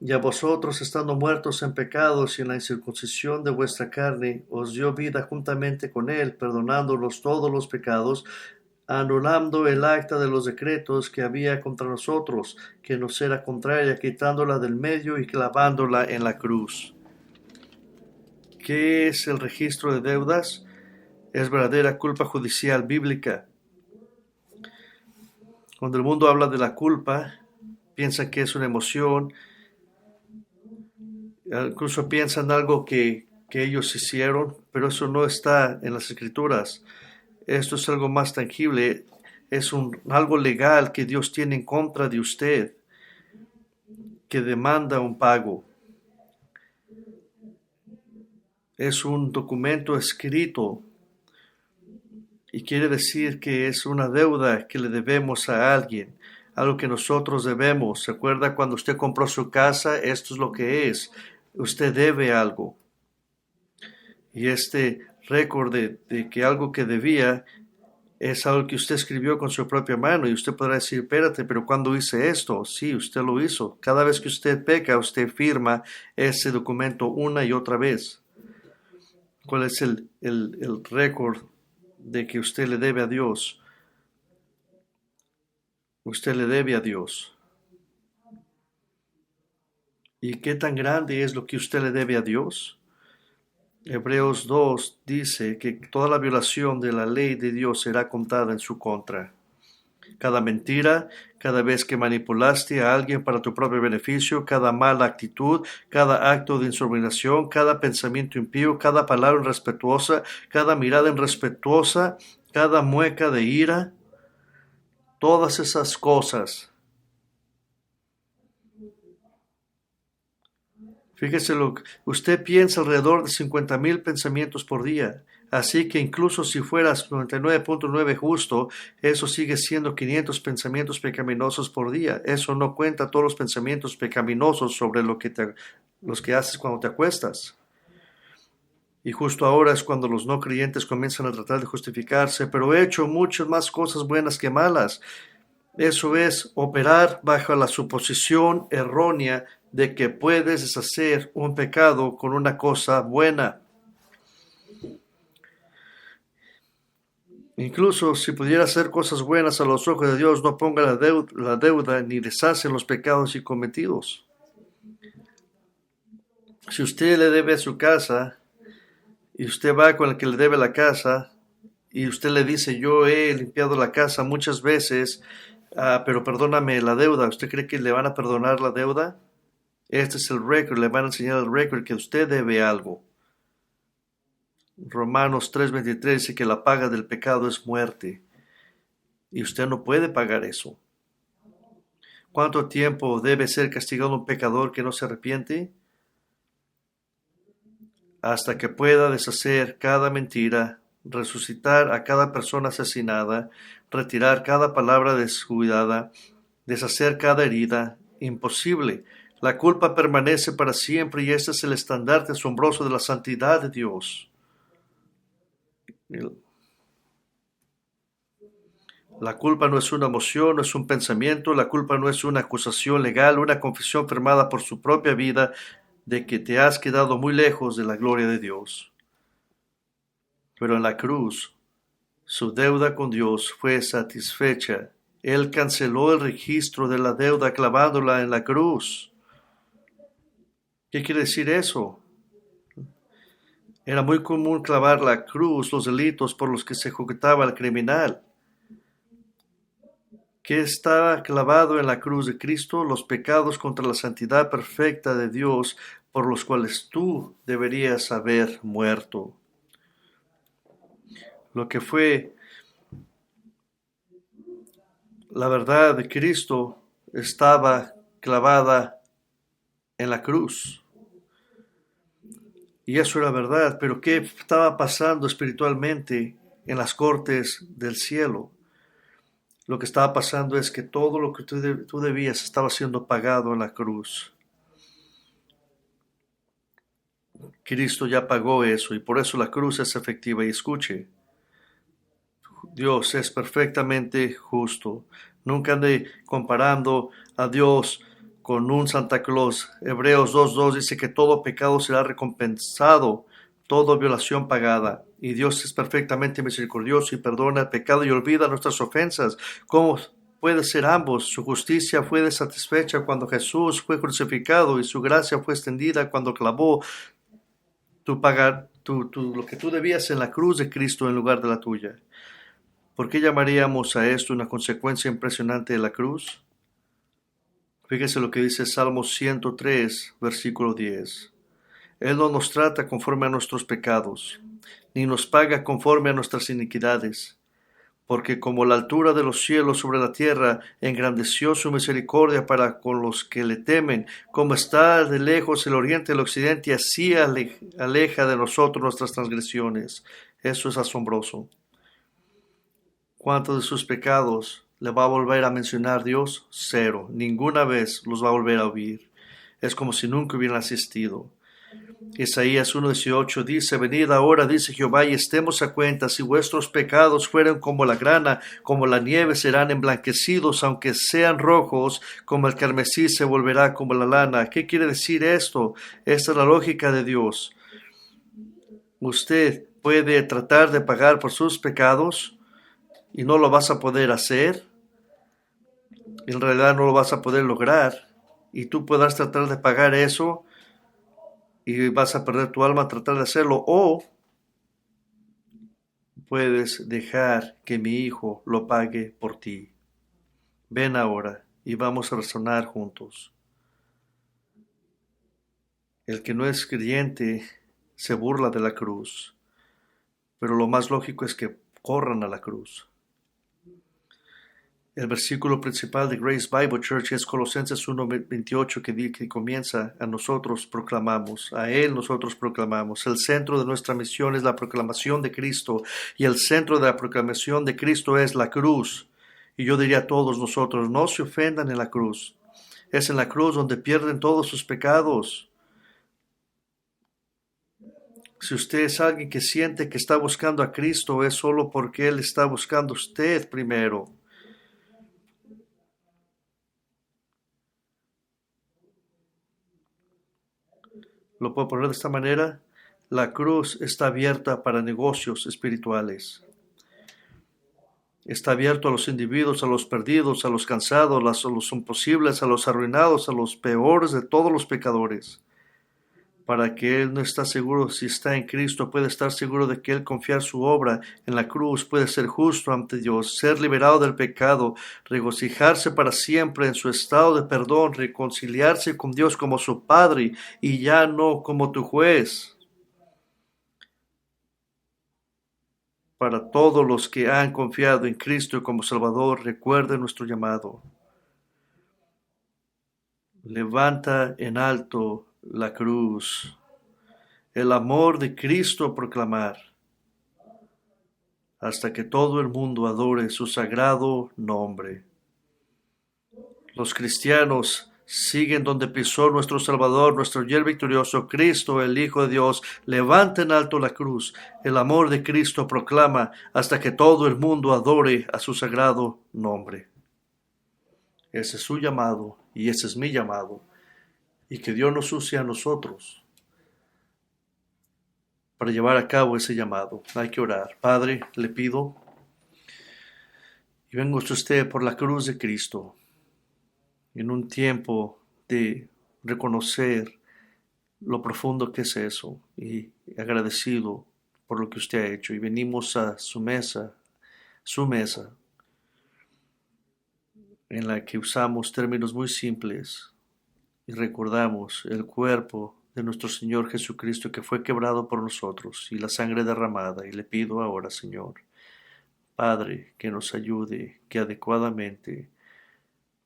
A: Y a vosotros, estando muertos en pecados y en la incircuncisión de vuestra carne, os dio vida juntamente con él, perdonándolos todos los pecados, anulando el acta de los decretos que había contra nosotros, que nos era contraria, quitándola del medio y clavándola en la cruz. ¿Qué es el registro de deudas? Es verdadera culpa judicial bíblica. Cuando el mundo habla de la culpa, piensa que es una emoción, incluso piensan algo que ellos hicieron, pero eso no está en las Escrituras. Esto es algo más tangible, es algo legal que Dios tiene en contra de usted, que demanda un pago. Es un documento escrito y quiere decir que es una deuda que le debemos a alguien, algo que nosotros debemos. ¿Se acuerda cuando usted compró su casa? Esto es lo que es. Usted debe algo. Y este récord de que algo que debía es algo que usted escribió con su propia mano y usted podrá decir, espérate, pero ¿cuándo hice esto? Sí, usted lo hizo. Cada vez que usted peca, usted firma ese documento una y otra vez. ¿Cuál es el récord de que usted le debe a Dios? Usted le debe a Dios. ¿Y qué tan grande es lo que usted le debe a Dios? Hebreos 2 dice que toda la violación de la ley de Dios será contada en su contra. Cada mentira, cada vez que manipulaste a alguien para tu propio beneficio, cada mala actitud, cada acto de insubordinación, cada pensamiento impío, cada palabra irrespetuosa, cada mirada irrespetuosa, cada mueca de ira, todas esas cosas. Fíjese usted piensa alrededor de 50,000 pensamientos por día. Así que incluso si fueras 99.9 justo, eso sigue siendo 500 pensamientos pecaminosos por día. Eso no cuenta todos los pensamientos pecaminosos sobre los que haces cuando te acuestas. Y justo ahora es cuando los no creyentes comienzan a tratar de justificarse, pero he hecho muchas más cosas buenas que malas. Eso es operar bajo la suposición errónea de que puedes deshacer un pecado con una cosa buena. Incluso si pudiera hacer cosas buenas a los ojos de Dios, no ponga la deuda ni deshace los pecados y cometidos. Si usted le debe a su casa y usted va con el que le debe la casa y usted le dice, yo he limpiado la casa muchas veces, pero perdóname la deuda, ¿usted cree que le van a perdonar la deuda? Este es el récord, le van a enseñar el récord que usted debe algo. Romanos 3:23 dice que la paga del pecado es muerte. Y usted no puede pagar eso. ¿Cuánto tiempo debe ser castigado un pecador que no se arrepiente? Hasta que pueda deshacer cada mentira, resucitar a cada persona asesinada, retirar cada palabra descuidada, deshacer cada herida. Imposible. La culpa permanece para siempre y este es el estandarte asombroso de la santidad de Dios. La culpa no es una emoción, no es un pensamiento, la culpa no es una acusación legal, una confesión firmada por su propia vida de que te has quedado muy lejos de la gloria de Dios. Pero en la cruz, su deuda con Dios fue satisfecha. Él canceló el registro de la deuda clavándola en la cruz. ¿Qué quiere decir eso? Era muy común clavar la cruz, los delitos por los que se ejecutaba el criminal. ¿Qué estaba clavado en la cruz de Cristo? Los pecados contra la santidad perfecta de Dios por los cuales tú deberías haber muerto. Lo que fue la verdad de Cristo estaba clavada en la cruz. Y eso era verdad, pero ¿qué estaba pasando espiritualmente en las cortes del cielo? Lo que estaba pasando es que todo lo que tú debías estaba siendo pagado en la cruz. Cristo ya pagó eso y por eso la cruz es efectiva. Y escuche, Dios es perfectamente justo. Nunca ande comparando a Dios con un Santa Claus. Hebreos 2:2 dice que todo pecado será recompensado, toda violación pagada. Y Dios es perfectamente misericordioso y perdona el pecado y olvida nuestras ofensas. ¿Cómo puede ser ambos? Su justicia fue satisfecha cuando Jesús fue crucificado y su gracia fue extendida cuando clavó lo que tú debías en la cruz de Cristo en lugar de la tuya. ¿Por qué llamaríamos a esto una consecuencia impresionante de la cruz? Fíjese lo que dice Salmo 103, versículo 10. Él no nos trata conforme a nuestros pecados, ni nos paga conforme a nuestras iniquidades, porque como la altura de los cielos sobre la tierra, engrandeció su misericordia para con los que le temen, como está de lejos el oriente del occidente, así aleja de nosotros nuestras transgresiones. Eso es asombroso. ¿Cuántos de sus pecados le va a volver a mencionar Dios? 0. Ninguna vez los va a volver a oír. Es como si nunca hubieran asistido. Isaías 1:18 dice: Venid ahora, dice Jehová, y estemos a cuenta. Si vuestros pecados fueran como la grana, como la nieve, serán emblanquecidos, aunque sean rojos, como el carmesí se volverá como la lana. ¿Qué quiere decir esto? Esta es la lógica de Dios. Usted puede tratar de pagar por sus pecados y no lo vas a poder hacer. En realidad no lo vas a poder lograr. Y tú podrás tratar de pagar eso y vas a perder tu alma a tratar de hacerlo, o puedes dejar que mi Hijo lo pague por ti. Ven ahora y vamos a razonar juntos. El que no es creyente se burla de la cruz, pero lo más lógico es que corran a la cruz. El versículo principal de Grace Bible Church es Colosenses 1:28 que comienza: a nosotros proclamamos, a Él nosotros proclamamos. El centro de nuestra misión es la proclamación de Cristo y el centro de la proclamación de Cristo es la cruz. Y yo diría a todos nosotros, no se ofendan en la cruz. Es en la cruz donde pierden todos sus pecados. Si usted es alguien que siente que está buscando a Cristo, es solo porque Él está buscando a usted primero. Lo puedo poner de esta manera: la cruz está abierta para negocios espirituales. Está abierto a los individuos, a los perdidos, a los cansados, a los imposibles, a los arruinados, a los peores de todos los pecadores. Para que Él no está seguro si está en Cristo, puede estar seguro de que Él confiar su obra en la cruz, puede ser justo ante Dios, ser liberado del pecado, regocijarse para siempre en su estado de perdón, reconciliarse con Dios como su Padre y ya no como tu juez. Para todos los que han confiado en Cristo como Salvador, recuerden nuestro llamado. Levanta en alto la cruz, el amor de Cristo proclamar, hasta que todo el mundo adore su sagrado nombre. Los cristianos Siguen donde pisó nuestro Salvador, nuestro ayer victorioso, Cristo, el Hijo de Dios. Levanta en alto la cruz. El amor de Cristo proclama hasta que todo el mundo adore a su sagrado nombre. Ese es su llamado y ese es mi llamado. Y que Dios nos use a nosotros para llevar a cabo ese llamado. Hay que orar. Padre, le pido y vengo a usted por la cruz de Cristo en un tiempo de reconocer lo profundo que es eso y agradecido por lo que usted ha hecho. Y venimos a su mesa en la que usamos términos muy simples y recordamos el cuerpo de nuestro Señor Jesucristo que fue quebrado por nosotros y la sangre derramada. Y le pido ahora, Señor, Padre, que nos ayude, que adecuadamente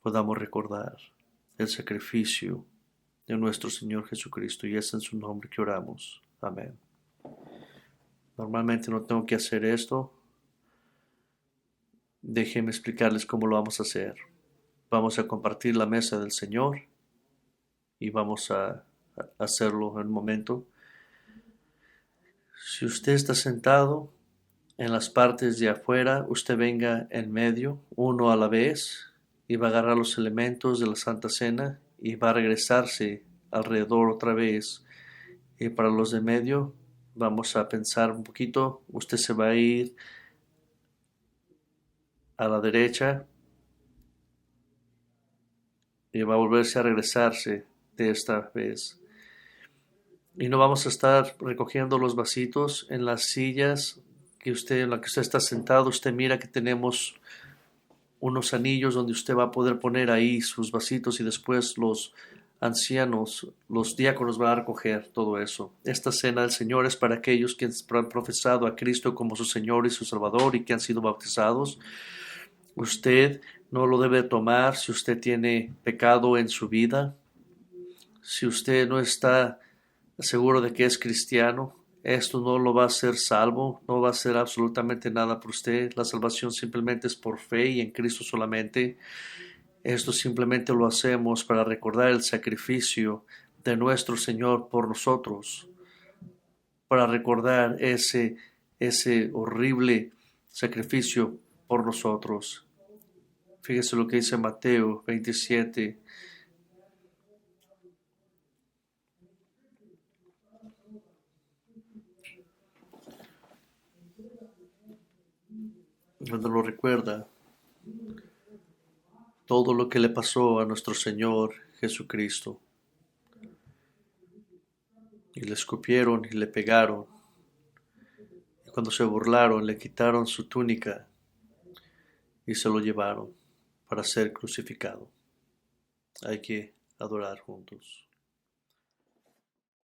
A: podamos recordar el sacrificio de nuestro Señor Jesucristo, y es en su nombre que oramos. Amén. Normalmente no tengo que hacer esto. Déjenme explicarles cómo lo vamos a hacer. Vamos a compartir la mesa del Señor y vamos a hacerlo en un momento. Si usted está sentado en las partes de afuera, usted venga en medio, uno a la vez, y va a agarrar los elementos de la Santa Cena y va a regresarse alrededor otra vez. Y para los de medio, vamos a pensar un poquito. Usted se va a ir a la derecha y va a volverse a regresarse de esta vez. Y no vamos a estar recogiendo los vasitos en las sillas en la que usted está sentado. Usted mira que tenemos unos anillos donde usted va a poder poner ahí sus vasitos y después los ancianos, los diáconos van a recoger todo eso. Esta cena del Señor es para aquellos que han profesado a Cristo como su Señor y su Salvador y que han sido bautizados. Usted no lo debe tomar si usted tiene pecado en su vida, si usted no está seguro de que es cristiano. Esto no lo va a hacer salvo, no va a hacer absolutamente nada por usted. La salvación simplemente es por fe y en Cristo solamente. Esto simplemente lo hacemos para recordar el sacrificio de nuestro Señor por nosotros, para recordar ese horrible sacrificio por nosotros. Fíjese lo que dice Mateo 27. Cuando lo recuerda, todo lo que le pasó a nuestro Señor Jesucristo. Y le escupieron y le pegaron. Y cuando se burlaron, le quitaron su túnica y se lo llevaron para ser crucificado. Hay que adorar juntos.